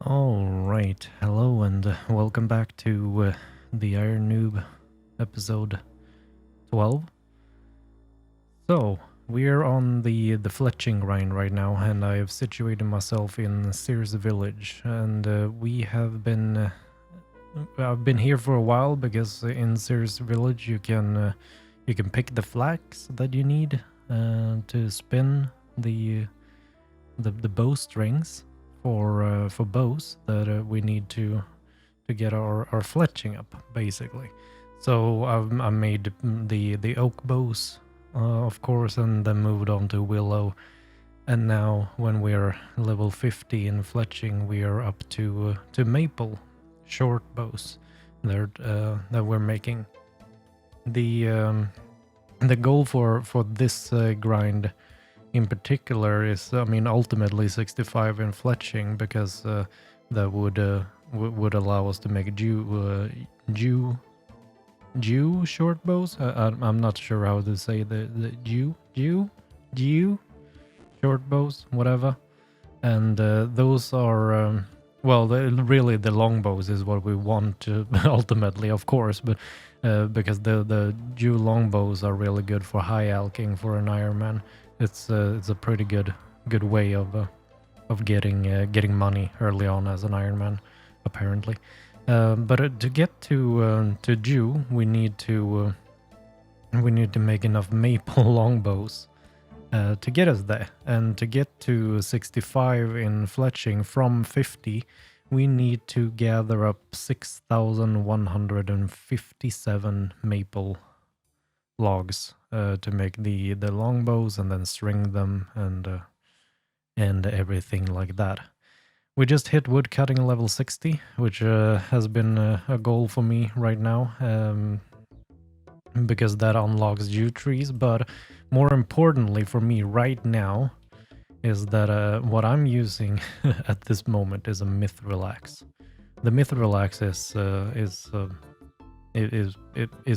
All right, hello and welcome back to the Iron Noob episode 12. So we're on the fletching grind right now, and I have situated myself in Sears Village, and I've been here for a while because in Sears Village you can pick the flax that you need to spin the the bow strings for bows that we need to get our fletching up, basically. So I made the oak bows, of course, and then moved on to willow. And now, when we're level 50 in fletching, we are up to maple short bows that we're making. The goal for this grind in particular is, I mean, ultimately 65 in fletching, because that would allow us to make Jew short bows. I'm not sure how to say the Jew short bows, whatever. And those are well, really the long bows is what we want to ultimately, of course, but because the Jew long bows are really good for high alking for an Ironman. It's a pretty good way of getting money early on as an Ironman, apparently. But to get to Jew, we need to make enough maple longbows to get us there, and to get to 65 in fletching from 50, we need to gather up 6,157 maple logs to make the longbows, and then string them and everything like that. We just hit woodcutting level 60, which has been a goal for me right now, because that unlocks yew trees. But more importantly for me right now is that what I'm using at this moment is a myth relax. The myth relax is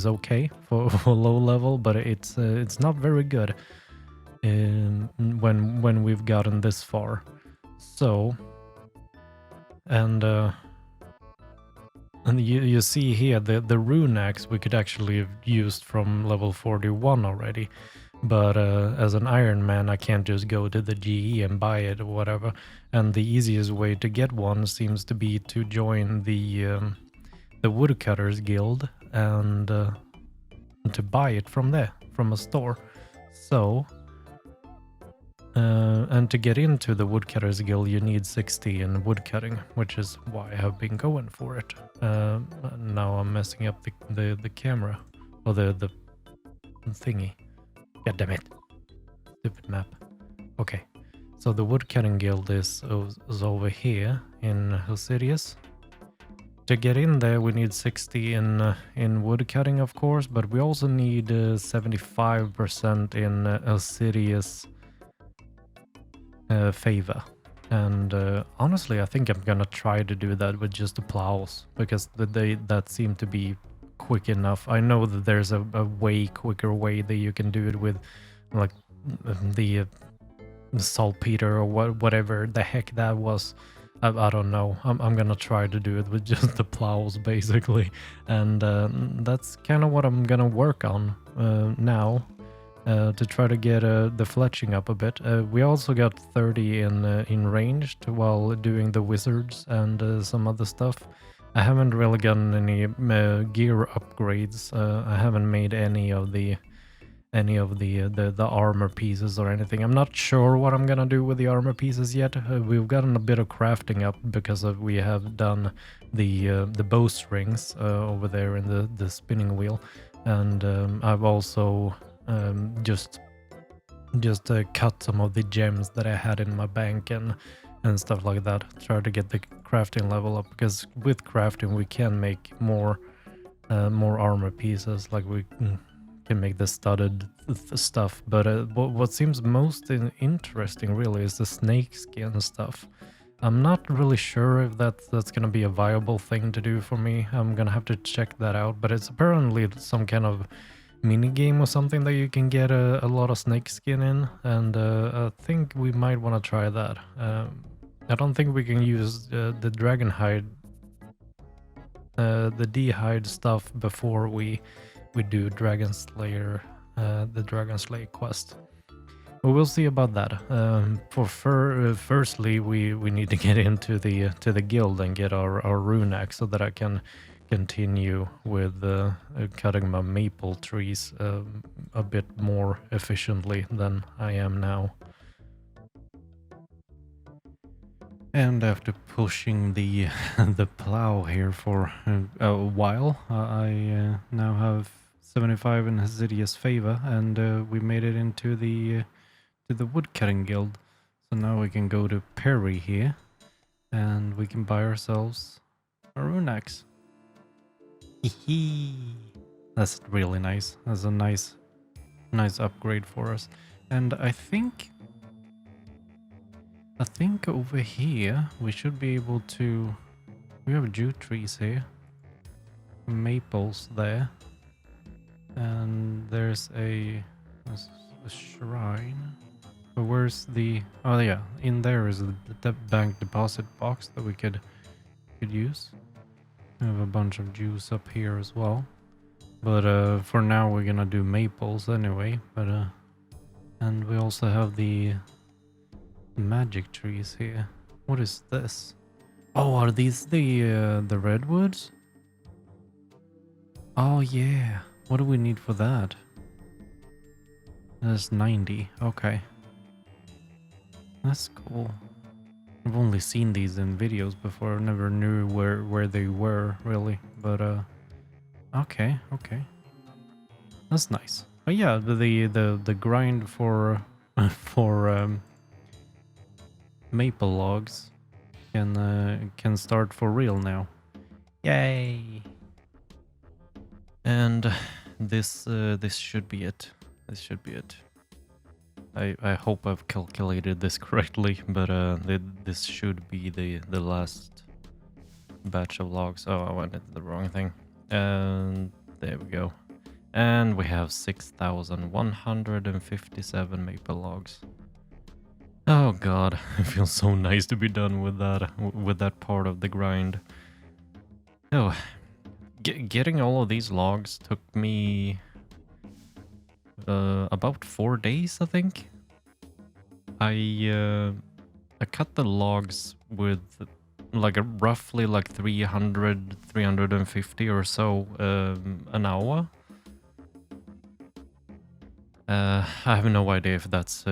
okay for low level, but it's not very good when we've gotten this far. So, and you see here the rune axe we could actually have used from level 41 already, but as an Iron Man I can't just go to the GE and buy it or whatever. And the easiest way to get one seems to be to join the Woodcutters Guild and to buy it from there, from a store. So, and to get into the Woodcutters Guild, you need 60 in woodcutting, which is why I have been going for it. Now I'm messing up the camera, or the thingy. God damn it. Stupid map. Okay, so the Woodcutting Guild is over here in Hosidius. To get in there, we need 60 in woodcutting, of course, but we also need 75% in Hosidius favor. And honestly, I think I'm gonna try to do that with just the plows, because that seem to be quick enough. I know that there's a way quicker way that you can do it with, like the saltpeter or whatever the heck that was. I don't know. I'm gonna try to do it with just the plows, basically, and that's kind of what I'm gonna work on now. To try to get the fletching up a bit. We also got 30 in ranged while doing the wizards and some other stuff. I haven't really gotten any gear upgrades. I haven't made any of the armor pieces or anything. I'm not sure what I'm gonna do with the armor pieces yet. We've gotten a bit of crafting up because we have done the bowstrings over there in the spinning wheel, and I've also just cut some of the gems that I had in my bank and stuff like that. Try to get the crafting level up, because with crafting we can make more armor pieces, like we can make the studded stuff. But what seems most interesting really is the snake skin stuff. I'm not really sure if that's gonna be a viable thing to do for me. I'm gonna have to check that out, but it's apparently some kind of mini game or something that you can get a lot of snake skin in, and I think we might want to try that. I don't think we can use the dragon hide, the D-hide stuff before we do Dragon Slayer, the Dragon Slayer quest. But we'll see about that. Firstly, we need to get into the guild and get our rune axe so that I can continue with cutting my maple trees a bit more efficiently than I am now. And after pushing the the plow here for a while, I now have 75 in Hasidious favor, and we made it into the to the woodcutting guild. So now we can go to Perry here, and we can buy ourselves a rune axe. That's really nice. That's a nice upgrade for us. And I think over here we should be able to. We have jute trees here, maples there, and there's a shrine. But where's the? Oh yeah, in there is the bank deposit box that we could use. We have a bunch of juice up here as well. But for now we're gonna do maples anyway. But and we also have the magic trees here. What is this? Oh, are these the redwoods? Oh yeah. What do we need for that? That's 90. Okay. That's cool. I've only seen these in videos before. I never knew where they were really. But okay. That's nice. Oh yeah, the grind for for maple logs can start for real now. Yay! And this should be it. This should be it. I hope I've calculated this correctly, but this should be the last batch of logs. Oh, I went into the wrong thing. And there we go. And we have 6,157 maple logs. Oh god, it feels so nice to be done with that part of the grind. Oh, getting all of these logs took me about 4 days, I think. I cut the logs with like roughly like 350 or so an hour. I have no idea if that's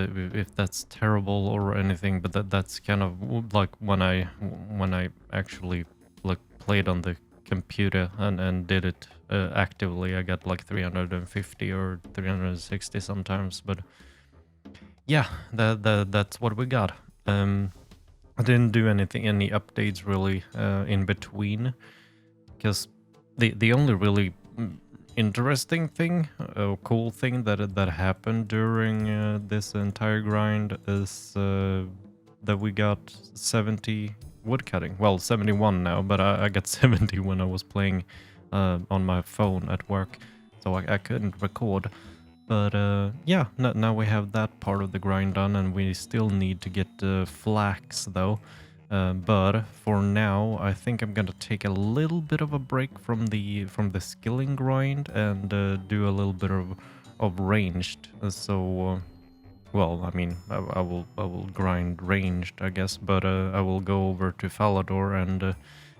terrible or anything, but that's kind of like when I actually like played on the computer and did it actively. I got like 350 or 360 sometimes, but yeah, that's what we got. I didn't do any updates really in between, because the only really interesting thing, cool thing that happened during this entire grind is that we got 70 woodcutting. Well, 71 now, but I got 70 when I was playing on my phone at work, so I couldn't record. But yeah, now we have that part of the grind done, and we still need to get flax though. But for now, I think I'm gonna take a little bit of a break from the skilling grind and do a little bit of ranged. Well, I mean, I will grind ranged, I guess, but I will go over to Falador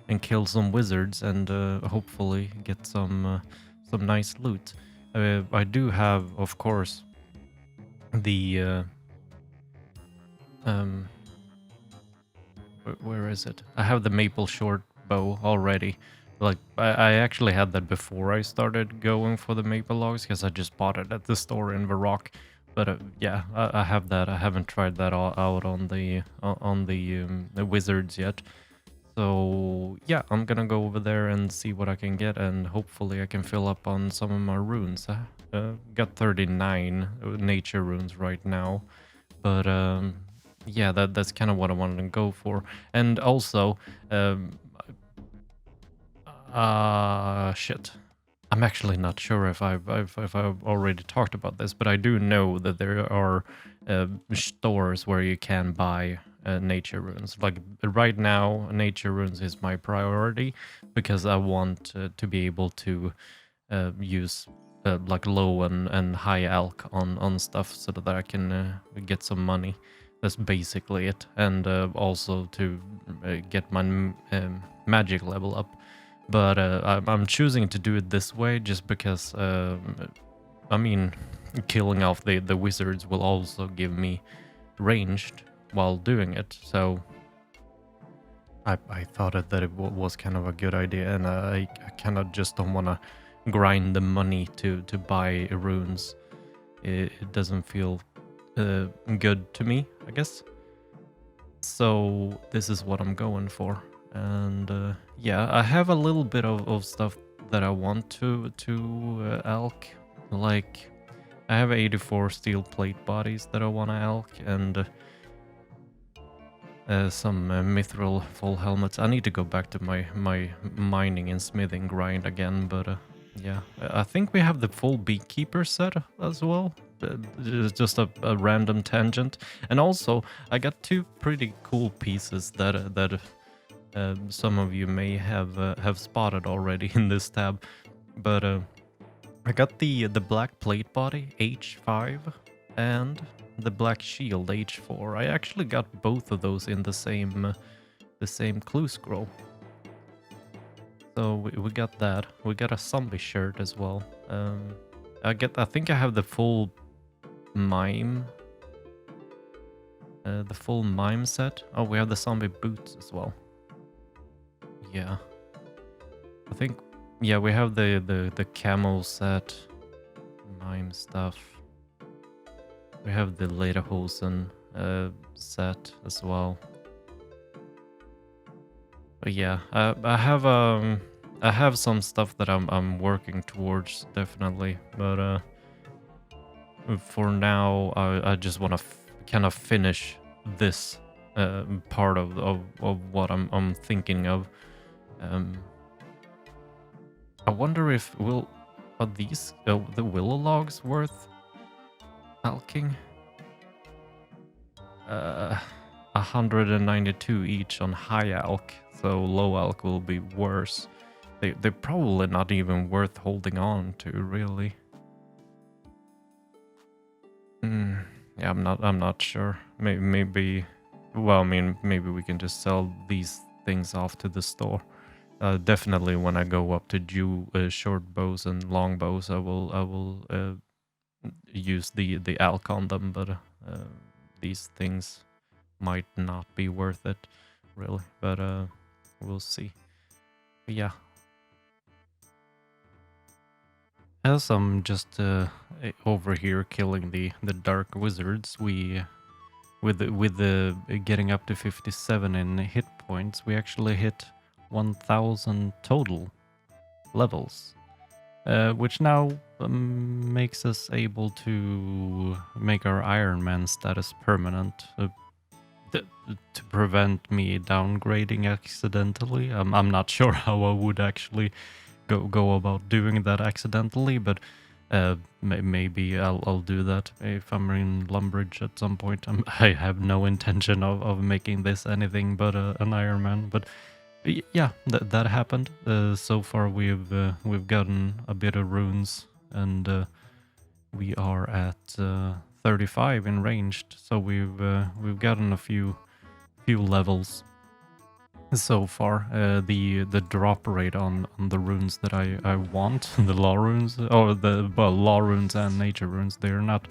and kill some wizards and hopefully get some nice loot. I do have, of course, the where is it? I have the maple short bow already. Like, I actually had that before I started going for the maple logs, because I just bought it at the store in Varrock. But yeah, I have that. I haven't tried that all out on the wizards yet. So yeah, I'm gonna go over there and see what I can get, and hopefully I can fill up on some of my runes. I got 39 nature runes right now, but yeah, that's kind of what I wanted to go for. And also, shit. I'm actually not sure if I've already talked about this, but I do know that there are stores where you can buy nature runes. Like right now, nature runes is my priority because I want to be able to use like low and high alk on stuff so that I can get some money. That's basically it, and also to get my magic level up. But I'm choosing to do it this way just because I mean, killing off the wizards will also give me ranged while doing it. So I thought that it was kind of a good idea, and I kind of just don't want to grind the money to buy runes. It doesn't feel good to me, I guess. So this is what I'm going for. And yeah, I have a little bit of stuff that I want to alch. Like, I have 84 steel plate bodies that I want to alch, and some mithril full helmets. I need to go back to my mining and smithing grind again, but yeah, I think we have the full beekeeper set as well. It's just a random tangent. And also, I got two pretty cool pieces that some of you may have spotted already in this tab. But I got the black plate body H5 and the black shield H4. I actually got both of those in the same clue scroll. So we got that. We got a zombie shirt as well. I think I have the full mime. The full mime set. Oh, we have the zombie boots as well. Yeah. I think, yeah, we have the camo set, mime stuff. We have the lederhosen set as well. But yeah, I have some stuff that I'm working towards, definitely. But for now, I just want to kind of finish this part of what I'm thinking of. I wonder if are these the willow logs worth alching? 192 each on high alch, so low alch will be worse. They're probably not even worth holding on to, really. Yeah, I'm not sure. Maybe. Well, I mean, maybe we can just sell these things off to the store. Definitely, when I go up to short bows and long bows, I will use the alch on them, but these things might not be worth it, really. But we'll see. But yeah. As I'm just over here killing the dark wizards, with the getting up to 57 in hit points, we actually hit 1000 total levels, which now makes us able to make our Ironman status permanent, to prevent me downgrading accidentally. I'm not sure how I would actually go about doing that accidentally, but maybe I'll do that if I'm in Lumbridge at some point. I have no intention of making this anything but an Ironman, but yeah, that happened. So far we've gotten a bit of runes, and we are at 35 in ranged, so we've gotten a few levels so far. The drop rate on the runes that I want, the law runes, or law runes and nature runes, they're not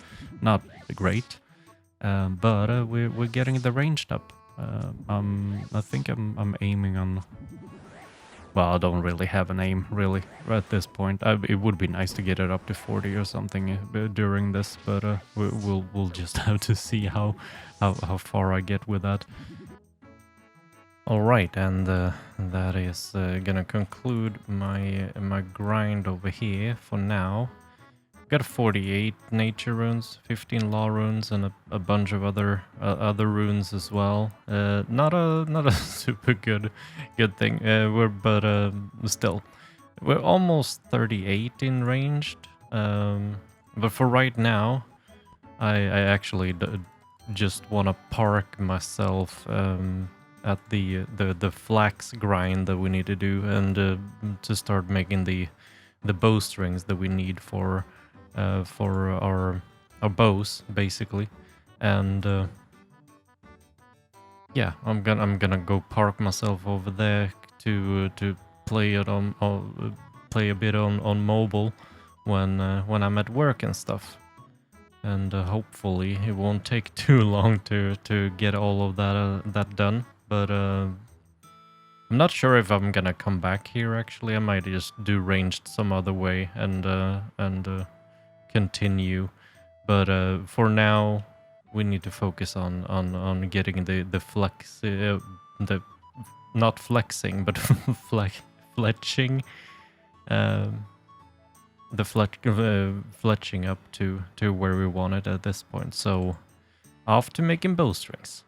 great, but we're getting the ranged up. I think I'm aiming on. Well, I don't really have an aim, really, at this point. It would be nice to get it up to 40 or something during this, but we'll just have to see how far I get with that. Alright, and that is gonna conclude my grind over here for now. Got 48 nature runes, 15 law runes, and a bunch of other runes as well. Not a super good thing. Still, we're almost 38 in ranged. But for right now, I actually just want to park myself at the flax grind that we need to do, and to start making the bowstrings that we need for our bows, basically. And yeah, I'm gonna go park myself over there to play it on play a bit on mobile when I'm at work and stuff. And hopefully it won't take too long to get all of that done. But I'm not sure if I'm gonna come back here. Actually, I might just do ranged some other way and continue. But for now, we need to focus on getting the flex, the not flexing, but fletching. The fletching up to where we want it at this point. So off to making bowstrings.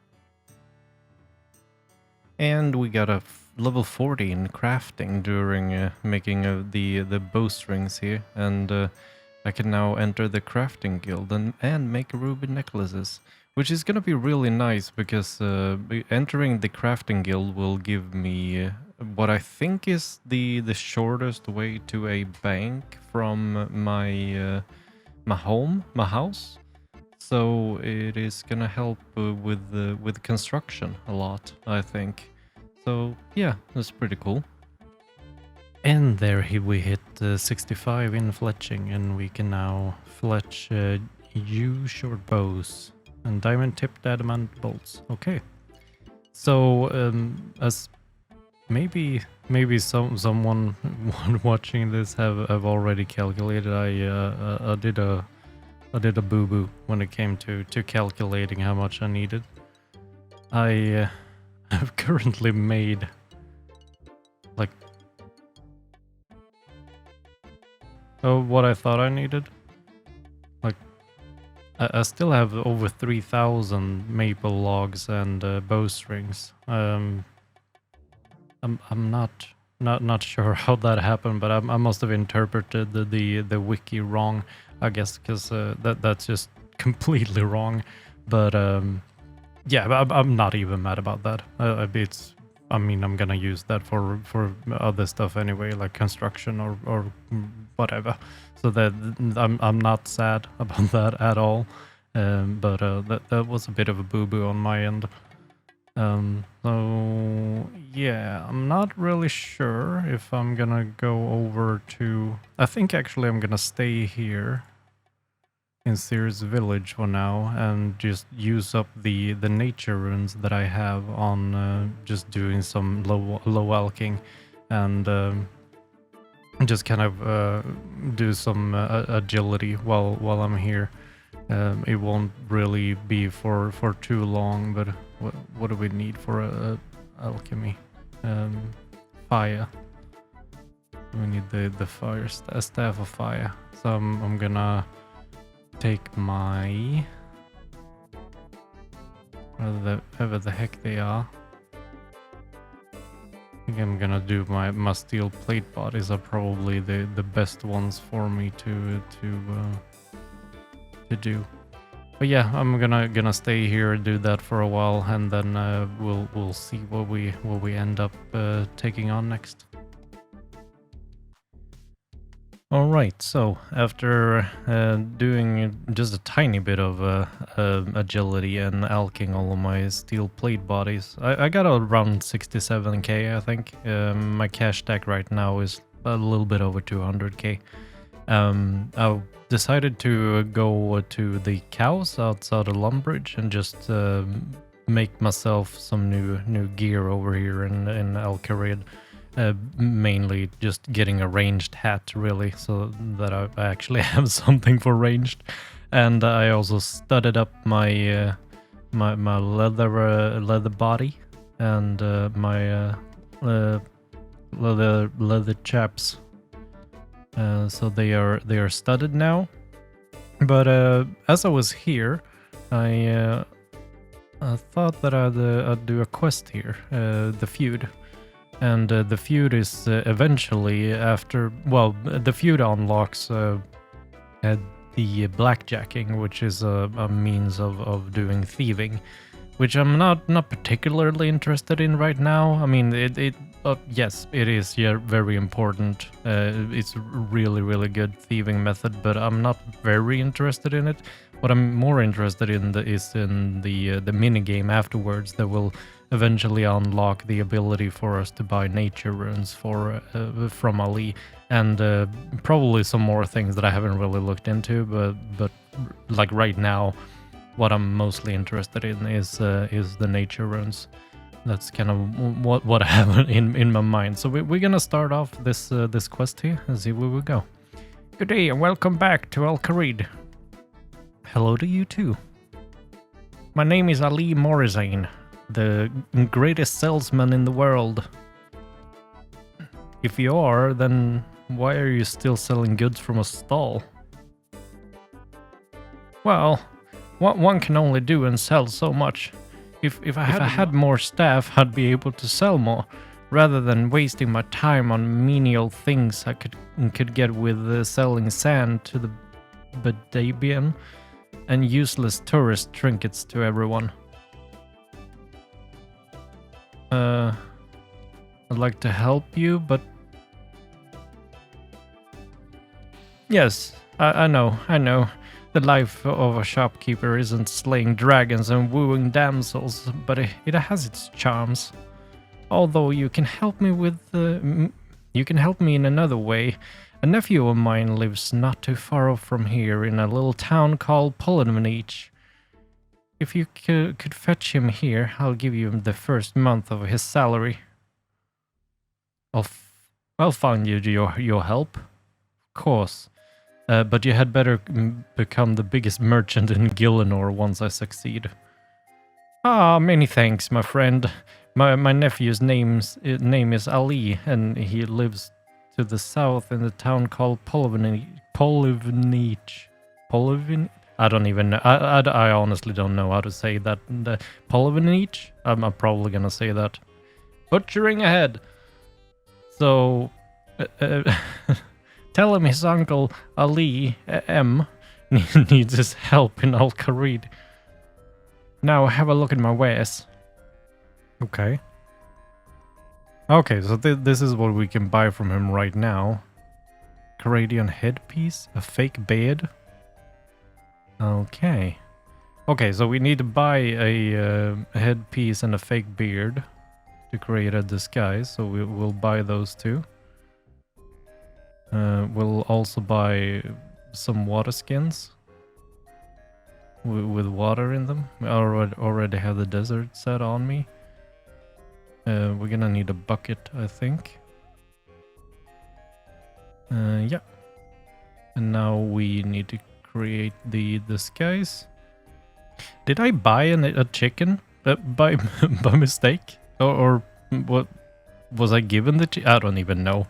And we got a level 40 in crafting during making the bowstrings here. And I can now enter the crafting guild and make ruby necklaces. Which is going to be really nice because entering the crafting guild will give me what I think is the shortest way to a bank from my my house. So it is gonna help with construction a lot, I think. So yeah, that's pretty cool. And there we hit 65 in fletching, and we can now fletch U short bows and diamond tipped adamant bolts. Okay. So as maybe someone watching this have already calculated, I did a boo-boo when it came to calculating how much I needed. I have currently made like what I thought I needed. Like I still have over 3,000 maple logs and bowstrings. I'm not sure how that happened, but I must have interpreted the wiki wrong, I guess, because that's just completely wrong. But yeah, I'm not even mad about that. I mean, I'm gonna use that for other stuff anyway, like construction or whatever. So that I'm not sad about that at all. But that was a bit of a boo-boo on my end. So yeah, I'm not really sure if I'm gonna go over to... I think actually I'm gonna stay here in Sears Village for now and just use up the nature runes that I have on just doing some low alching and just kind of do some agility while I'm here. It won't really be for too long, but what do we need for alchemy? Fire. We need the fire staff of fire. So I'm gonna take my whatever the heck they are. I think I'm gonna do my steel plate bodies are probably the best ones for me to do. But yeah, I'm gonna stay here and do that for a while, and then we'll see what we end up taking on next. All right, so after doing just a tiny bit of agility and alching all of my steel plate bodies, I got around 67k, I think. My cash stack right now is a little bit over 200k. I decided to go to the cows outside of Lumbridge and just make myself some new gear over here in Alcarid. Mainly just getting a ranged hat, really, so that I actually have something for ranged. And I also studded up my my leather body and my leather chaps. So they are studded now. But as I was here, I thought that I'd do a quest here, the feud. And the feud is eventually after... Well, the feud unlocks the blackjacking, which is a means of doing thieving, which I'm not particularly interested in right now. I mean, yes, it is very important. It's really good thieving method, but I'm not very interested in it. What I'm more interested in is in the mini game afterwards that will eventually unlock the ability for us to buy nature runes from Ali, and probably some more things that I haven't really looked into. But like right now, what I'm mostly interested in is the nature runes. That's kind of what I have in my mind. So we're gonna start off this quest here and see where we go. Good day and welcome back to Al Kharid. Hello to you too. My name is Ali Morizane, the greatest salesman in the world. If you are, then why are you still selling goods from a stall? Well, what one can only do and sell so much. If I had more staff, I'd be able to sell more, rather than wasting my time on menial things I could get with selling sand to the Badabian and useless tourist trinkets to everyone. I'd like to help you, but... Yes, I know. The life of a shopkeeper isn't slaying dragons and wooing damsels, but it has its charms. Although you can help me in another way. A nephew of mine lives not too far off from here in a little town called Pollenich. If you could fetch him here, I'll give you the first month of his salary. I'll find you your help. Of course. But you had better become the biggest merchant in Gillinor once I succeed. Ah, many thanks, my friend. My nephew's name is Ali, and he lives to the south in the town called Pollenich. I don't even know. I honestly don't know how to say that. Pollenich? I'm probably gonna say that. Butchering ahead. So... tell him his uncle Ali M needs his help in Al Kharid. Now have a look at my wares. Okay. Okay, so this is what we can buy from him right now. Canadian headpiece, a fake beard. Okay. Okay, so we need to buy a headpiece and a fake beard to create a disguise, so we'll buy those two. We'll also buy some water skins with water in them. I already have the desert set on me. We're gonna need a bucket, I think. Yeah. And now we need to create the disguise. Did I buy a chicken by mistake? Or what? Was I given the chicken? I don't even know.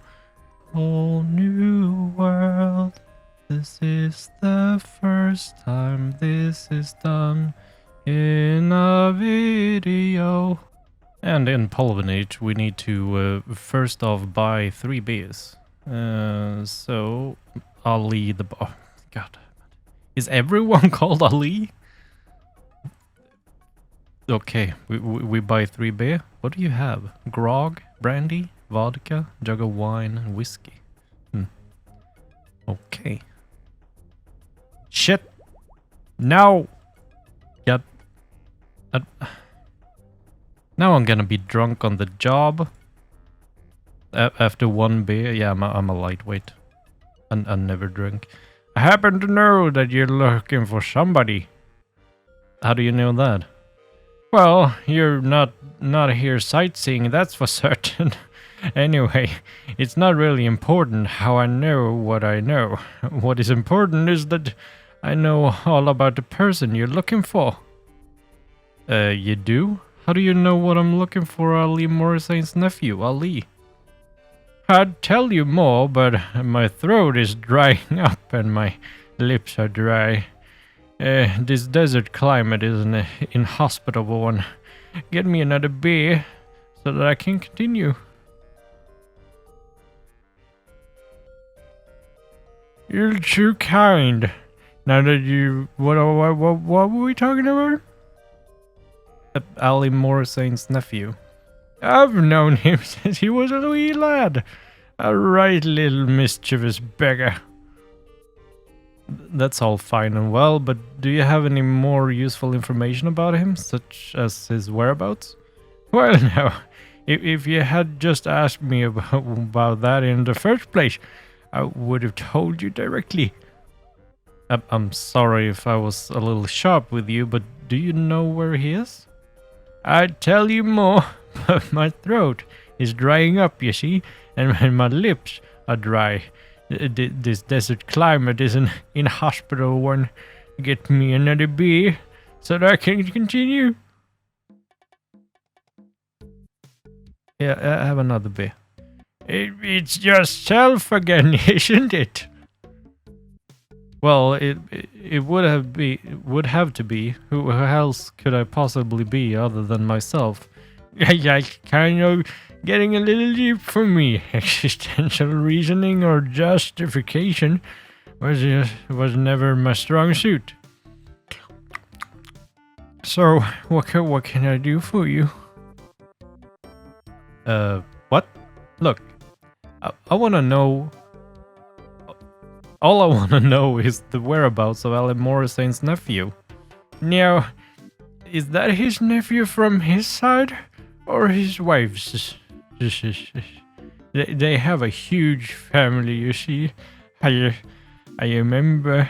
Whole new world. This is the first time this is done in a video. And in Pollenich we need to first off buy 3 beers. So Ali the oh, God, is everyone called Ali? Okay, we buy 3 beer. What do you have? Grog, brandy, vodka, jug of wine, and whiskey. Okay. Shit! No! Yep. Now I'm gonna be drunk on the job. After 1 beer. Yeah, I'm a lightweight. I never drink. I happen to know that you're looking for somebody. How do you know that? Well, you're not here sightseeing, that's for certain. Anyway, it's not really important how I know what I know. What is important is that I know all about the person you're looking for. You do? How do you know what I'm looking for? Ali Morisane's nephew, Ali. I'd tell you more, but my throat is drying up and my lips are dry. This desert climate is an inhospitable one. Get me another beer so that I can continue. You're too kind. Now that you... What were we talking about? Ali Morrisane's nephew. I've known him since he was a wee lad. A right little mischievous beggar. That's all fine and well, but do you have any more useful information about him, such as his whereabouts? Well, now, if you had just asked me about that in the first place, I would have told you directly. I'm sorry if I was a little sharp with you, but do you know where he is? I'd tell you more, but my throat is drying up, you see, and my lips are dry. This desert climate is an inhospitable one. Get me another beer so that I can continue. Yeah, I have another beer. It's yourself again, isn't it? Well, it would have to be. Who else could I possibly be other than myself? I kind of getting a little deep for me. Existential reasoning or justification was never my strong suit. So, what can I do for you? What? Look, I want to know. All I want to know is the whereabouts of Ali Morrisane's nephew. Now, is that his nephew from his side or his wife's? They have a huge family, you see. I remember.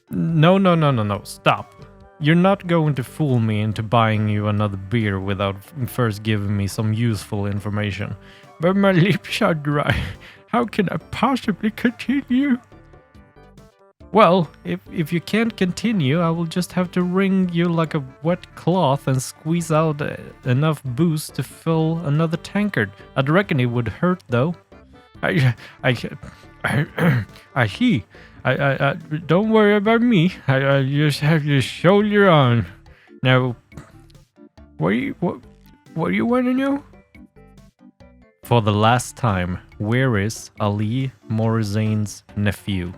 No, stop. You're not going to fool me into buying you another beer without first giving me some useful information. But my lips are dry. How can I possibly continue? Well, if you can't continue, I will just have to wring you like a wet cloth and squeeze out enough booze to fill another tankard. I'd reckon it would hurt, though. I see. I don't worry about me. I just have to shoulder on. Now, what do you want to know? For the last time, where is Ali Morrisane's nephew?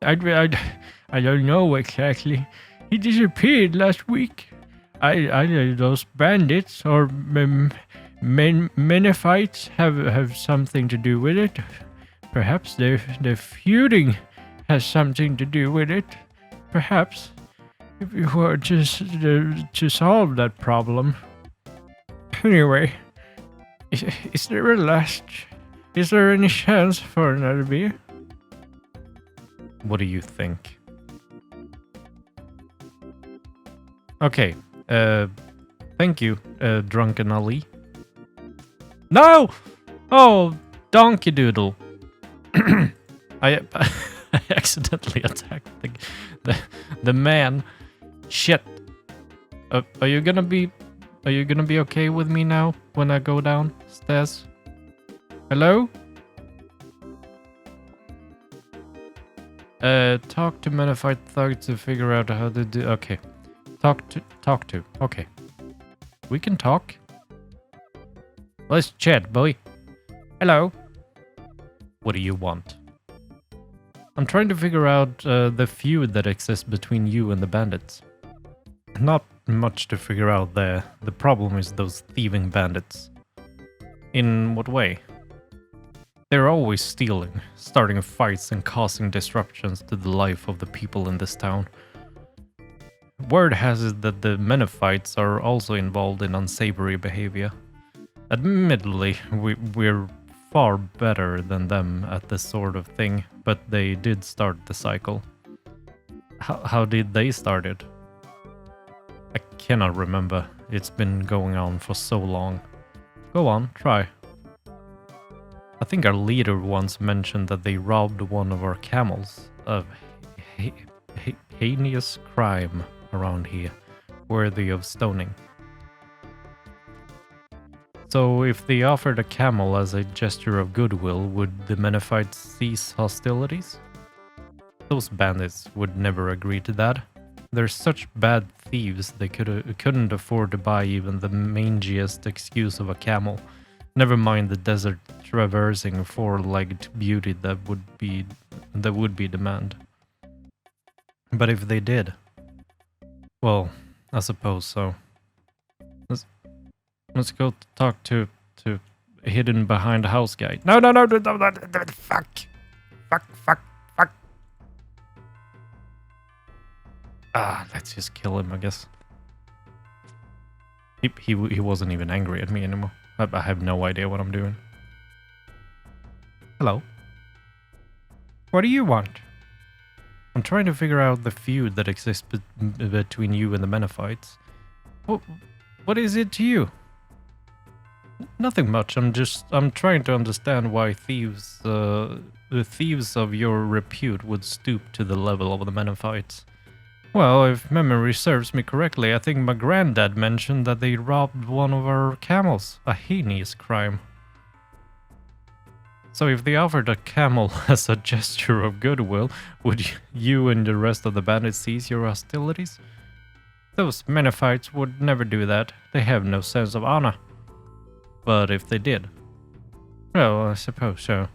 I don't know exactly. He disappeared last week. Those bandits or Menifites have something to do with it. Perhaps their feuding has something to do with it. Perhaps if you were just to solve that problem. Anyway, is there any chance for another beer? What do you think? Okay, thank you, Drunken Ali. No! Oh, Donkey Doodle. I accidentally attacked the man. Shit. Are you gonna be okay with me now when I go downstairs? Hello? Talk to Menified Thug to figure out how to do. Okay. Talk to. Okay. We can talk. Let's chat, boy. Hello. What do you want? I'm trying to figure out the feud that exists between you and the bandits. Not much to figure out there. The problem is those thieving bandits. In what way? They're always stealing, starting fights and causing disruptions to the life of the people in this town. Word has it that the Menifites are also involved in unsavory behavior. Admittedly, we're far better than them at this sort of thing, but they did start the cycle. How did they start it? I cannot remember. It's been going on for so long. Go on, try. I think our leader once mentioned that they robbed one of our camels. A heinous crime around here, worthy of stoning. So if they offered a camel as a gesture of goodwill, would the Menifites cease hostilities? Those bandits would never agree to that. They're such bad thieves they couldn't afford to buy even the mangiest excuse of a camel. Never mind the desert traversing four-legged beauty that would be demand. But if they did, well, I suppose so. Let's go talk to hidden behind the house guy. No, fuck. Fuck. Ah, let's just kill him, I guess. He wasn't even angry at me anymore. I have no idea what I'm doing. Hello. What do you want? I'm trying to figure out the feud that exists between you and the Menophites. What is it to you? Nothing much. I'm trying to understand why the thieves of your repute would stoop to the level of the Menophites. Well, if memory serves me correctly, I think my granddad mentioned that they robbed one of our camels. A heinous crime. So if they offered a camel as a gesture of goodwill, would you and the rest of the bandits cease your hostilities? Those Menophites would never do that. They have no sense of honor. But if they did, well, I suppose so.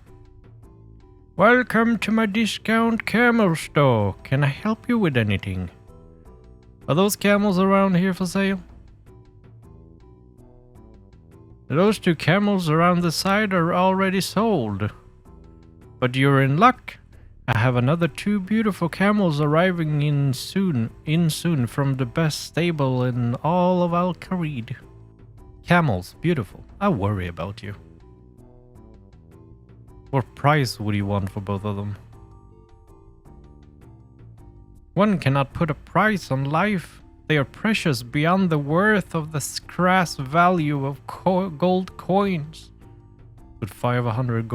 Welcome to my discount camel store. Can I help you with anything? Are those camels around here for sale? Those 2 camels around the side are already sold. But you're in luck. I have another 2 beautiful camels arriving in soon from the best stable in all of Al-Kharid. Camels, beautiful. I worry about you. What price would you want for both of them? One cannot put a price on life. They are precious beyond the worth of the crass value of gold coins. Would 500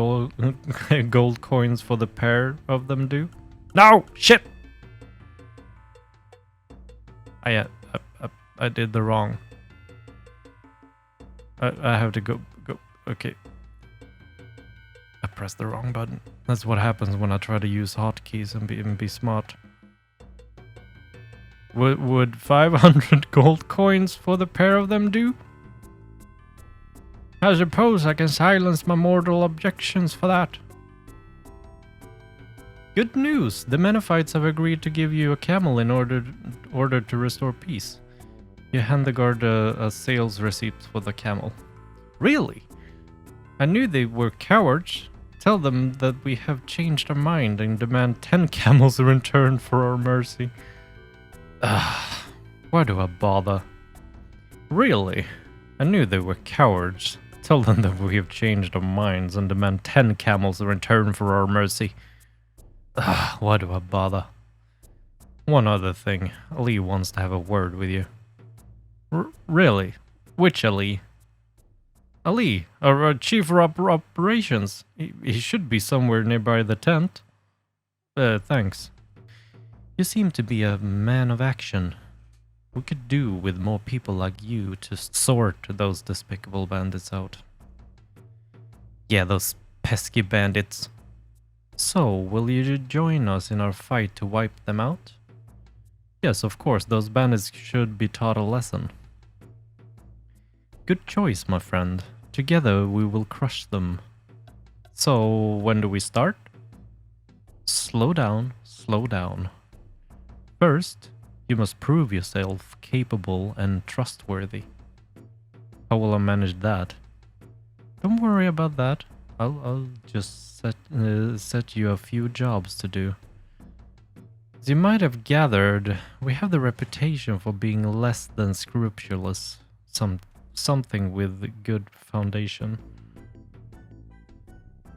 gold coins for the pair of them do? No! Shit! I did the wrong. I have to go. Okay. I pressed the wrong button. That's what happens when I try to use hotkeys and be smart. Would 500 gold coins for the pair of them do? I suppose I can silence my mortal objections for that. Good news! The Menophites have agreed to give you a camel in order to restore peace. You hand the guard a sales receipt for the camel. Really? I knew they were cowards. Tell them that we have changed our mind and demand 10 camels in return for our mercy. Why do I bother? Really? I knew they were cowards. Tell them that we have changed our minds and demand 10 camels in return for our mercy. Why do I bother? One other thing. Ali wants to have a word with you. Really? Which Ali? Ali, our chief of operations. He should be somewhere nearby the tent. Thanks. You seem to be a man of action. We could do with more people like you to sort those despicable bandits out. Yeah, those pesky bandits. So, will you join us in our fight to wipe them out? Yes, of course, those bandits should be taught a lesson. Good choice, my friend. Together we will crush them. So, when do we start? Slow down, slow down. First, you must prove yourself capable and trustworthy. How will I manage that? Don't worry about that. I'll just set you a few jobs to do. As you might have gathered, we have the reputation for being less than scrupulous. Something with good foundation.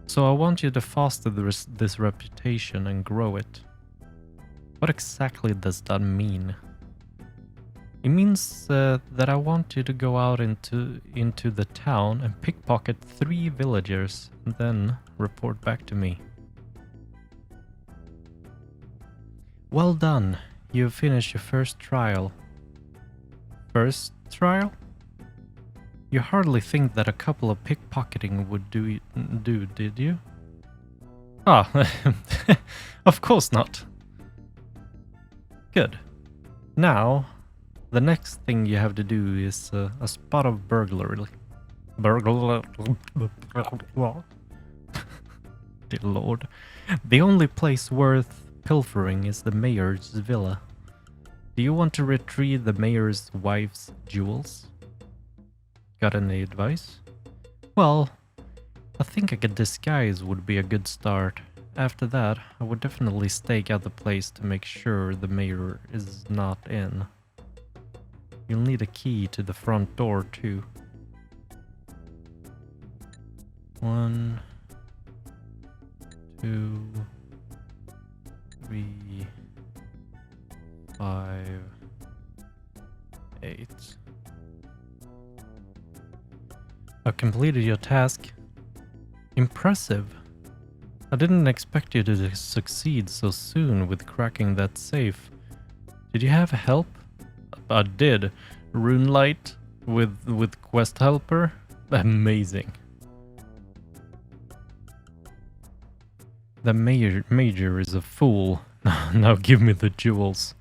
So I want you to foster this reputation and grow it. What exactly does that mean? It means that I want you to go out into the town and pickpocket 3 villagers and then report back to me. Well done. You have finished your first trial. First trial? You hardly think that a couple of pickpocketing would do, did you? Ah, of course not. Good. Now, the next thing you have to do is a spot of burglary. Dear Lord. The only place worth pilfering is the mayor's villa. Do you want to retrieve the mayor's wife's jewels? Got any advice? Well, I think a good disguise would be a good start. After that, I would definitely stake out the place to make sure the mayor is not in. You'll need a key to the front door too. 1, 2, 3, 5, 8. I've completed your task. Impressive. I didn't expect you to succeed so soon with cracking that safe. Did you have help? I did. Runelight with quest helper? Amazing. The major is a fool. Now give me the jewels.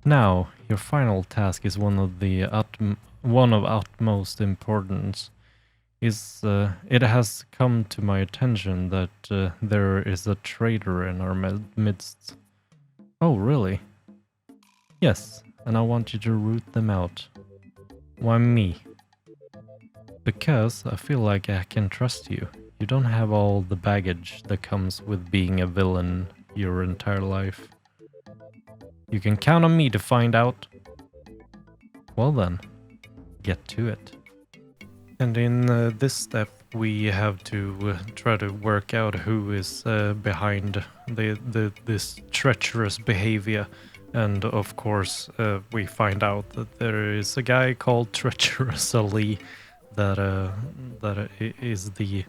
Now, your final task is one of utmost importance. It has come to my attention that there is a traitor in our midst. Oh, really? Yes, and I want you to root them out. Why me? Because I feel like I can trust you. You don't have all the baggage that comes with being a villain your entire life. You can count on me to find out. Well then, get to it. And in this step, we have to try to work out who is behind this treacherous behavior. And of course, we find out that there is a guy called Treacherous Ali that is the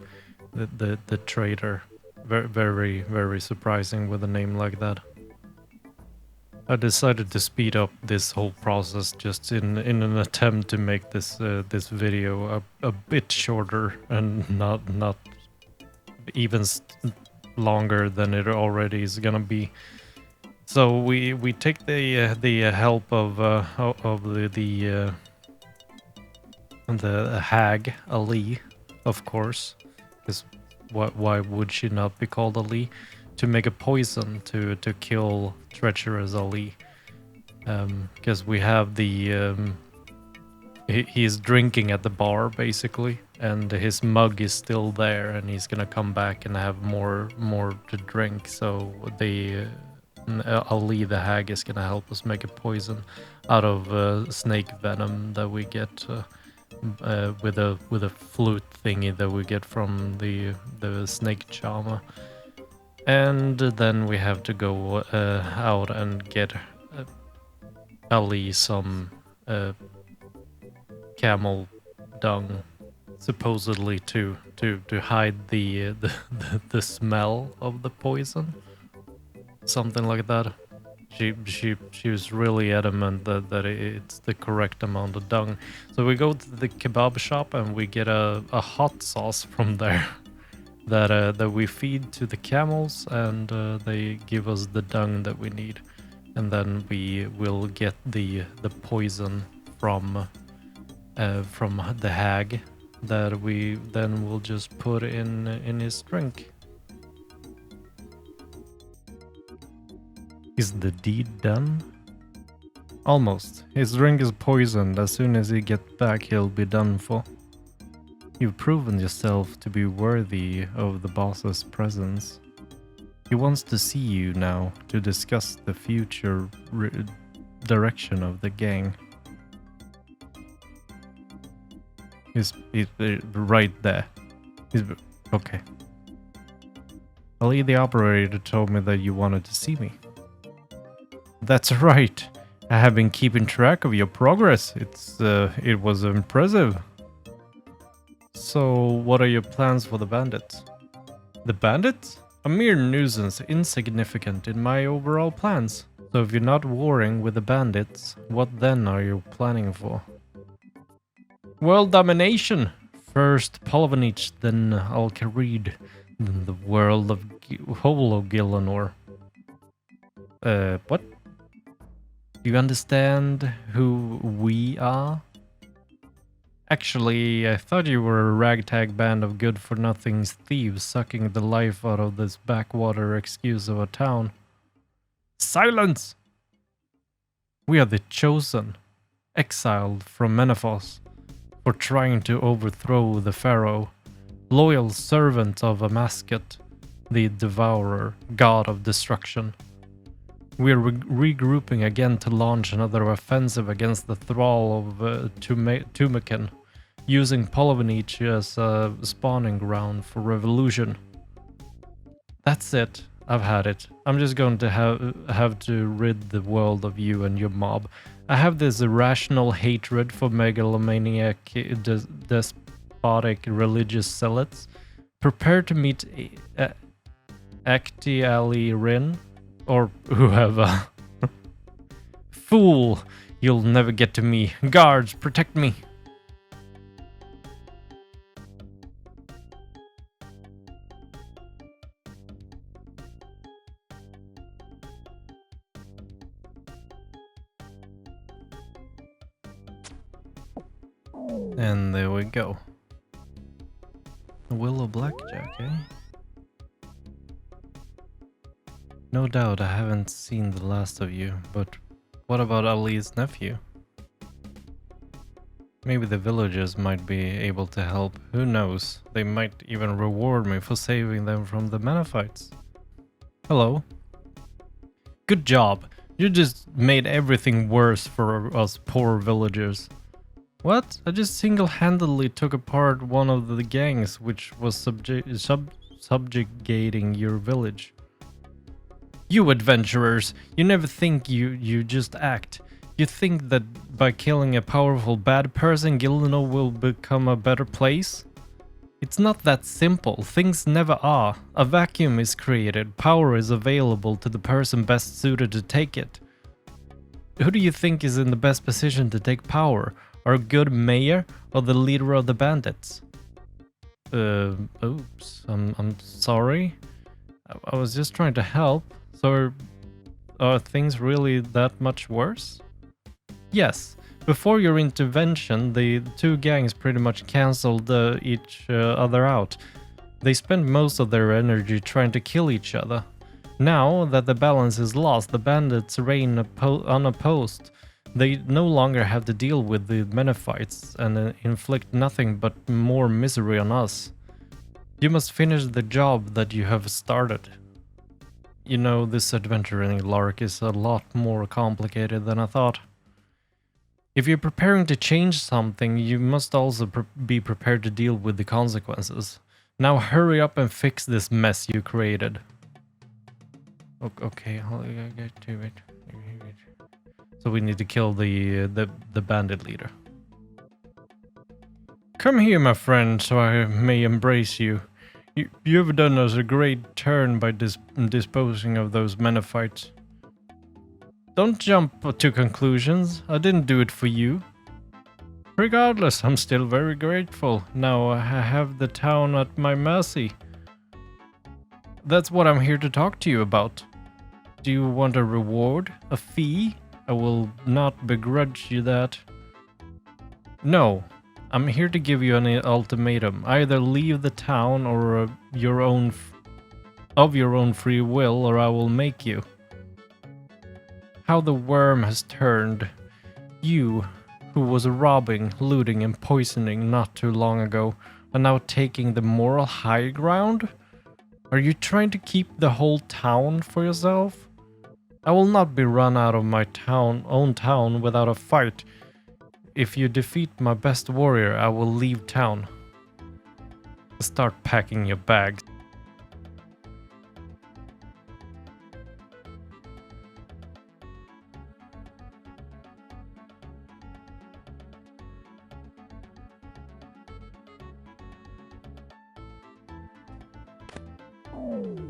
traitor. Very, very surprising with a name like that. I decided to speed up this whole process just in an attempt to make this this video a bit shorter and not even longer than it already is gonna be. So we take the help of the hag Ali, of course, because why would she not be called Ali? To make a poison to kill Treacherous Ali, because we have the he's drinking at the bar basically, and his mug is still there, and he's gonna come back and have more to drink. So the Ali the hag is gonna help us make a poison out of snake venom that we get with a flute thingy that we get from the snake charmer. And then we have to go out and get Ali some camel dung, supposedly to hide the smell of the poison, something like that. She was really adamant that it's the correct amount of dung. So we go to the kebab shop and we get a hot sauce from there. That we feed to the camels, and they give us the dung that we need, and then we will get the poison from the hag that we then will just put in his drink. Is the deed done? Almost. His drink is poisoned. As soon as he gets back, he'll be done for. You've proven yourself to be worthy of the boss's presence. He wants to see you now to discuss the future direction of the gang. He's right there. Okay. Ali the operator told me that you wanted to see me. That's right. I have been keeping track of your progress. It was impressive. So, what are your plans for the bandits? The bandits? A mere nuisance, insignificant in my overall plans. So if you're not warring with the bandits, what then are you planning for? World domination! First Polvanich, then Al-Kharid, then the world of whole of Gillanor. What? Do you understand who we are? Actually, I thought you were a ragtag band of good-for-nothing thieves sucking the life out of this backwater excuse of a town. Silence! We are the chosen, exiled from Menethos, for trying to overthrow the pharaoh, loyal servant of a mascot, the devourer, god of destruction. We are regrouping again to launch another offensive against the thrall of Tumacan, using Polyvanich as a spawning ground for revolution. That's it. I've had it. I'm just going to have to rid the world of you and your mob. I have this irrational hatred for megalomaniac, despotic religious zealots. Prepare to meet Akti Ali Rin, or whoever. Fool! You'll never get to me. Guards, protect me! And there we go. Willow Blackjack, eh? No doubt I haven't seen the last of you, but what about Ali's nephew? Maybe the villagers might be able to help, who knows? They might even reward me for saving them from the Menephites. Hello. Good job. You just made everything worse for us poor villagers. What? I just single-handedly took apart one of the gangs which was subjugating your village. You adventurers, you never think, you just act. You think that by killing a powerful bad person, Gilno will become a better place? It's not that simple, things never are. A vacuum is created, power is available to the person best suited to take it. Who do you think is in the best position to take power? Our good mayor or the leader of the bandits? Oops, I'm sorry. I was just trying to help. So are things really that much worse? Yes. Before your intervention, the two gangs pretty much cancelled each other out. They spent most of their energy trying to kill each other. Now that the balance is lost, the bandits reign unopposed. They no longer have to deal with the Menephites and inflict nothing but more misery on us. You must finish the job that you have started. You know, this adventuring lark is a lot more complicated than I thought. If you're preparing to change something, you must also be prepared to deal with the consequences. Now hurry up and fix this mess you created. Okay, I'll get to it. So we need to kill the bandit leader. Come here, my friend, so I may embrace you. You've done us a great turn by disposing of those Menephites. Don't jump to conclusions. I didn't do it for you. Regardless, I'm still very grateful. Now I have the town at my mercy. That's what I'm here to talk to you about. Do you want a reward? A fee? I will not begrudge you that. No, I'm here to give you an ultimatum. Either leave the town or of your own free will, or I will make you. How the worm has turned. You, who was robbing, looting and poisoning not too long ago, are now taking the moral high ground? Are you trying to keep the whole town for yourself? I will not be run out of my own town without a fight. If you defeat my best warrior, I will leave town. Start packing your bags.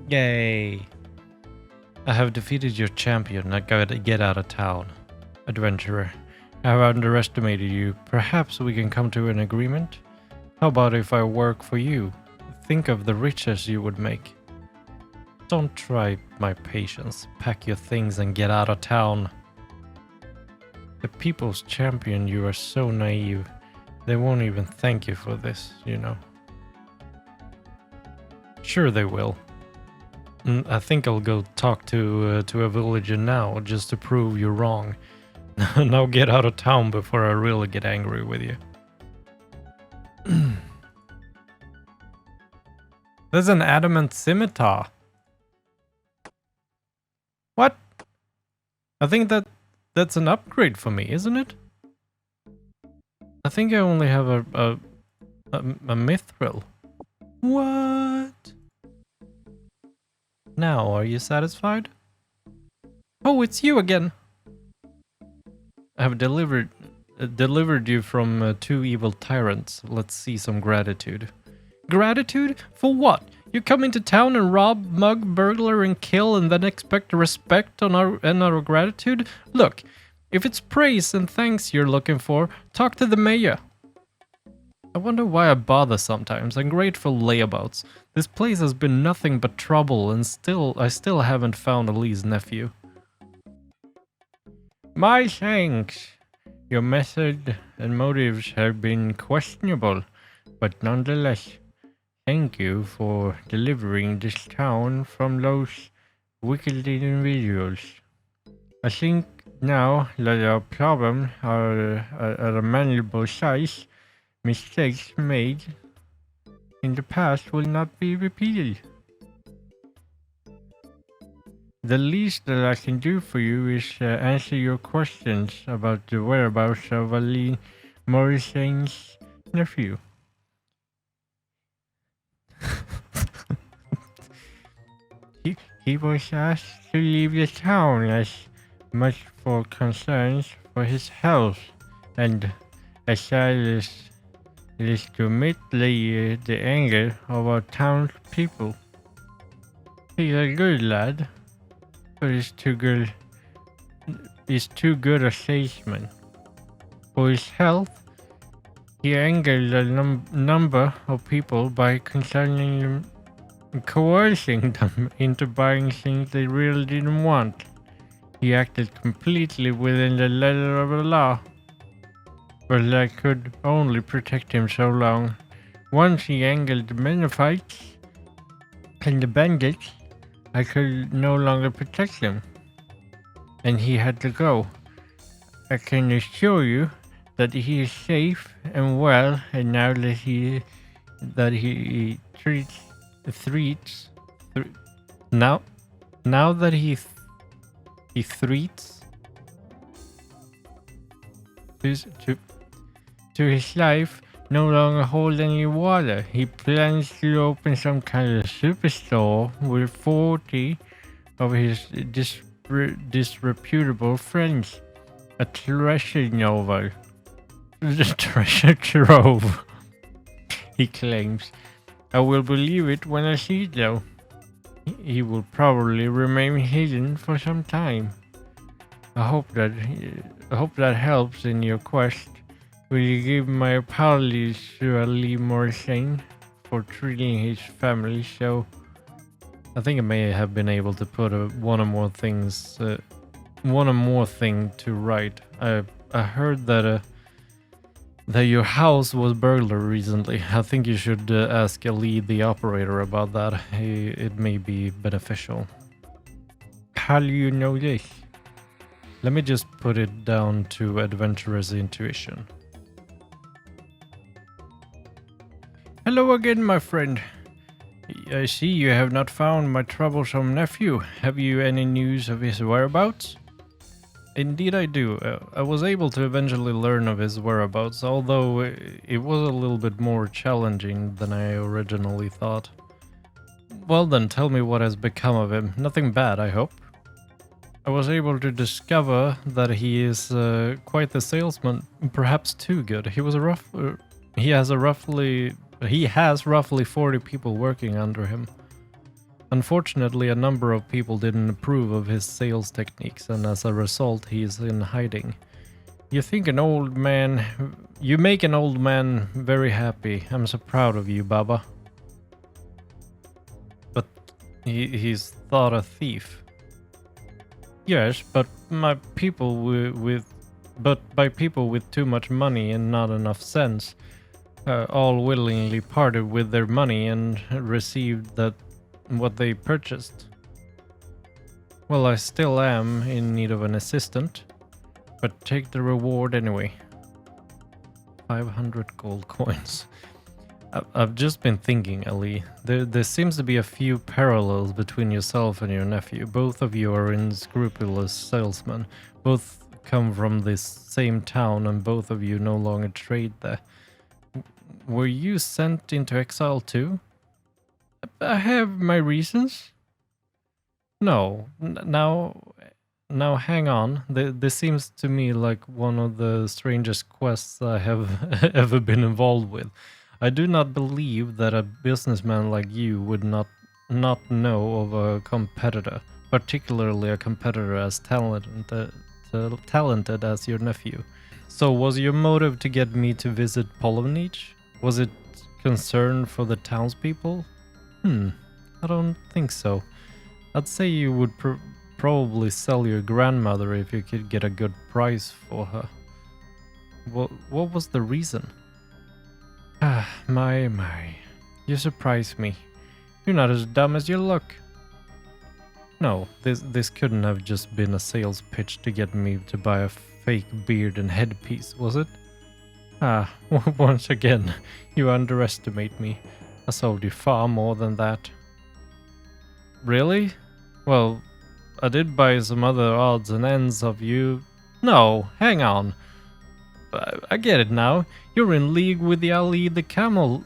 Yay! I have defeated your champion. I gotta get out of town. Adventurer, I have underestimated you. Perhaps we can come to an agreement? How about if I work for you? Think of the riches you would make. Don't try my patience. Pack your things and get out of town. The people's champion, you are so naive. They won't even thank you for this, you know. Sure they will. I think I'll go talk to a villager now, just to prove you're wrong. Now get out of town before I really get angry with you. There's an adamant scimitar. What? I think that's an upgrade for me, isn't it? I think I only have a mithril. What? Now, are you satisfied? Oh, it's you again. I have delivered you from 2 evil tyrants. Let's see some gratitude. Gratitude? For what? You come into town and rob, mug, burglar, and kill, and then expect respect on our gratitude? Look, if it's praise and thanks you're looking for, talk to the mayor. I wonder why I bother sometimes. Ungrateful layabouts. This place has been nothing but trouble, and I still haven't found Ali's nephew. My thanks. Your method and motives have been questionable, but nonetheless, thank you for delivering this town from those wicked individuals. I think now that our problems are at a manageable size, mistakes made in the past will not be repeated. The least that I can do for you is answer your questions about the whereabouts of Ali Morrison's nephew. He was asked to leave the town as much for concerns for his health and as sad as it is to admit the anger of our townspeople. He's a good lad, but he's too good a salesman. For his health, he angered a number of people by coercing them into buying things they really didn't want. He acted completely within the letter of the law, but that could only protect him so long. Once he angered the Mennonites and the bandits, I could no longer protect them, and he had to go. I can assure you that he is safe and well, and now that he treats now that he threats to his life no longer hold any water. He plans to open some kind of superstore with 40 of his disreputable friends. A treasure novel. The treasure trove, he claims. I will believe it when I see it though. He will probably remain hidden for some time. I hope that helps in your quest. Will you give my apologies to Ali Morrison for treating his family so? I think I may have been able to put one or more thing to write. I heard that your house was burglared recently. I think you should ask Ali, the operator, about that. It may be beneficial. How do you know this? Let me just put it down to adventurous intuition. Hello again, my friend. I see you have not found my troublesome nephew. Have you any news of his whereabouts? Indeed I do. I was able to eventually learn of his whereabouts, although it was a little bit more challenging than I originally thought. Well then, tell me what has become of him. Nothing bad, I hope. I was able to discover that he is quite the salesman, perhaps too good. He has roughly 40 people working under him. Unfortunately, a number of people didn't approve of his sales techniques, and as a result, he is in hiding. You make an old man very happy. I'm so proud of you, Baba. But he's thought a thief. Yes, but my people but by people with too much money and not enough sense, all willingly parted with their money and received that what they purchased. Well, I still am in need of an assistant, but take the reward anyway. 500 gold coins. I've just been thinking, Ali. There seems to be a few parallels between yourself and your nephew. Both of you are unscrupulous salesmen. Both come from this same town, and both of you no longer trade there. Were you sent into exile too? I have my reasons. No, now hang on. This seems to me like one of the strangest quests I have ever been involved with. I do not believe that a businessman like you would not know of a competitor, particularly a competitor as talented as your nephew. So was your motive to get me to visit Polovnich? Was it concern for the townspeople? I don't think so. I'd say you would probably sell your grandmother if you could get a good price for her. What was the reason? Ah, my. You surprise me. You're not as dumb as you look. No, this couldn't have just been a sales pitch to get me to buy a fake beard and headpiece, was it? Ah, once again, you underestimate me. I sold you far more than that. Really? Well, I did buy some other odds and ends of you. No, hang on. I get it now. You're in league with the Ali, the camel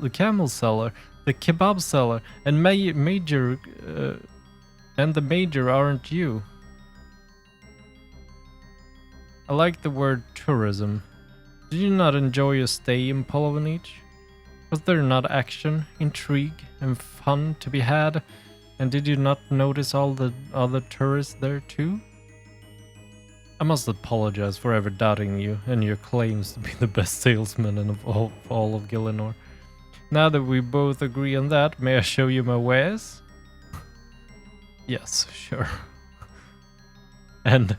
seller, the kebab seller, and major, and the major, aren't you? I like the word tourism. Did you not enjoy your stay in Polovnich? Was there not action, intrigue, and fun to be had? And did you not notice all the other tourists there too? I must apologize for ever doubting you and your claims to be the best salesman in all of Gillinor. Now that we both agree on that, may I show you my wares? Yes, sure. And...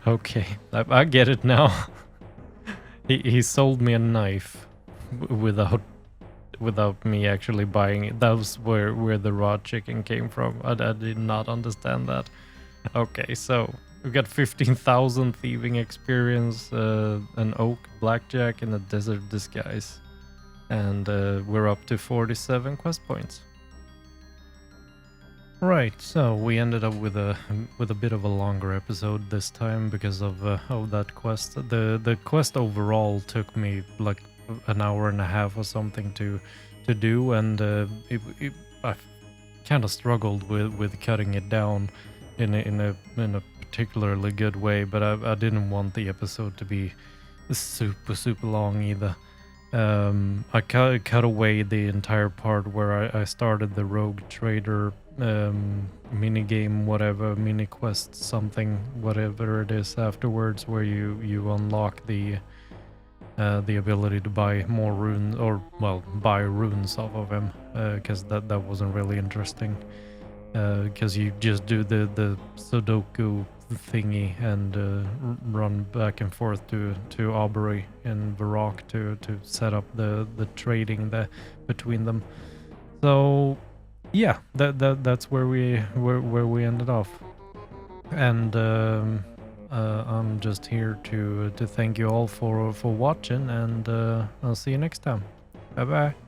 okay, I get it now. He sold me a knife without me actually buying it. That was where the raw chicken came from. I did not understand that. Okay, so we've got 15,000 thieving experience, an oak blackjack, and a desert disguise. And we're up to 47 quest points. Right, so we ended up with a bit of a longer episode this time because of that quest. The quest overall took me like an hour and a half or something to do, and I kind of struggled with cutting it down in a particularly good way, but I didn't want the episode to be super long either. I cut away the entire part where I started the rogue trader mini game, whatever, mini quest, something, whatever it is afterwards, where you unlock the ability to buy more runes, or well, buy runes off of him, because that wasn't really interesting, because you just do the Sudoku thingy and run back and forth to Aubrey and Varrock to set up the trading between them. So yeah, that's where we ended off, and I'm just here to thank you all for watching, and I'll see you next time. Bye bye.